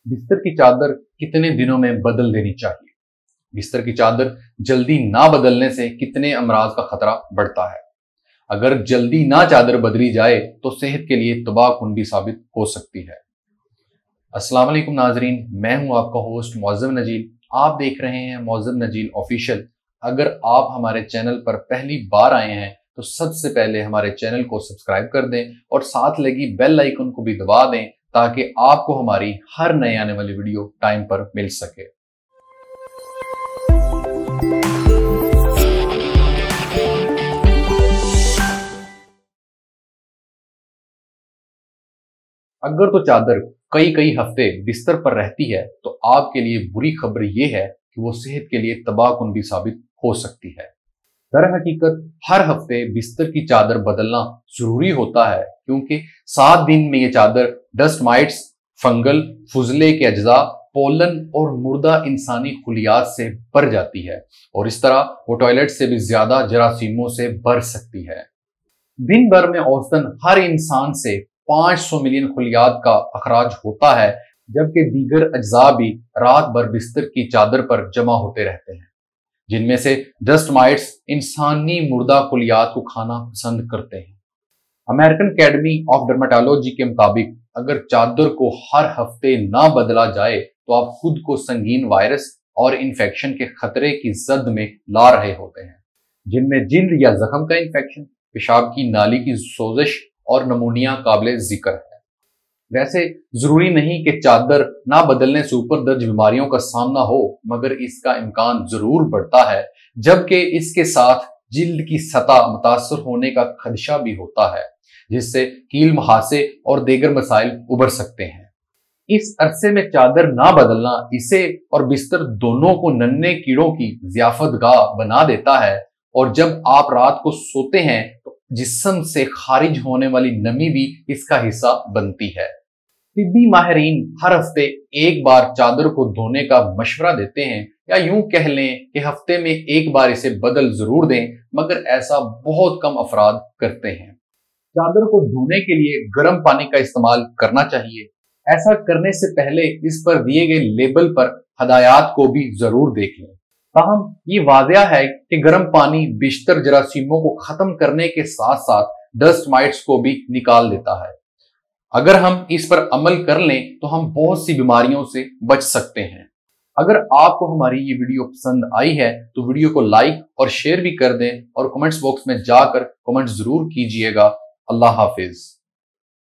बिस्तर की चादर कितने दिनों में बदल देनी चाहिए? बिस्तर की चादर जल्दी ना बदलने से कितने अमराज का खतरा बढ़ता है? अगर जल्दी ना चादर बदली जाए तो सेहत के लिए तबाहकुन भी साबित हो सकती है। अस्सलाम वालेकुम नाजरीन, मैं हूं आपका होस्ट मौज़म नजील। आप देख रहे हैं मौज़म नजील ऑफिशियल। अगर आप हमारे चैनल पर पहली बार आए हैं तो सबसे पहले हमारे चैनल को सब्सक्राइब कर दें और साथ लगी बेल आइकन को भी दबा दें ताकि आपको हमारी हर नए आने वाली वीडियो टाइम पर मिल सके। अगर तो चादर कई कई हफ्ते बिस्तर पर रहती है तो आपके लिए बुरी खबर यह है कि वो सेहत के लिए तबाहकुन भी साबित हो सकती है। दर हकीकत हर हफ्ते बिस्तर की चादर बदलना जरूरी होता है क्योंकि 7 दिन में ये चादर डस्ट माइट्स, फंगल, फुजले के अज्जा, पोलन और मुर्दा इंसानी खुलियात से भर जाती है और इस तरह वो टॉयलेट से भी ज्यादा जरासीमों से भर सकती है। दिन भर में औसतन हर इंसान से 500 मिलियन खुलियात का अखराज होता है, जबकि दीगर अज्जा भी रात भर बिस्तर की चादर पर जमा होते रहते हैं, जिनमें से डस्ट माइट्स इंसानी मुर्दा खुलियात को खाना पसंद करते हैं। अमेरिकन एकेडमी ऑफ डर्मेटोलॉजी के मुताबिक अगर चादर को हर हफ्ते ना बदला जाए तो आप खुद को संगीन वायरस और इन्फेक्शन के खतरे की जद में ला रहे होते हैं, जिनमें जिल्द या जख्म का इन्फेक्शन, पेशाब की नाली की सोजिश और नमूनिया काबिल जिक्र है। वैसे जरूरी नहीं कि चादर ना बदलने से ऊपर दर्ज बीमारियों का सामना हो, मगर इसका इम्कान जरूर बढ़ता है, जबकि इसके साथ जिल्द की सतह मुतासर होने का खदशा भी होता है, जिससे कील मुहासे और दीगर मसाइल उभर सकते हैं। इस अरसे में चादर ना बदलना इसे और बिस्तर दोनों को नन्हे कीड़ों की ज़ियाफतगाह बना देता है और जब आप रात को सोते हैं तो जिस्म से खारिज होने वाली नमी भी इसका हिस्सा बनती है। तिब्बी माहिरीन हर हफ्ते एक बार चादर को धोने का मशवरा देते हैं, या यूं कह लें कि हफ्ते में एक बार इसे बदल जरूर दें, मगर ऐसा बहुत कम अफराद करते हैं। चादर को धोने के लिए गर्म पानी का इस्तेमाल करना चाहिए। ऐसा करने से पहले इस पर दिए गए लेबल पर हदायत को भी जरूर देख लें। ताहम ये वाज़ेह है कि गर्म पानी बिस्तर जरासीमों को खत्म करने के साथ साथ डस्ट माइट्स को भी निकाल देता है। अगर हम इस पर अमल कर लें तो हम बहुत सी बीमारियों से बच सकते हैं। अगर आपको हमारी ये वीडियो पसंद आई है तो वीडियो को लाइक और शेयर भी कर दें और कमेंट्स बॉक्स में जाकर कमेंट जरूर कीजिएगा। अल्लाह हाफिज।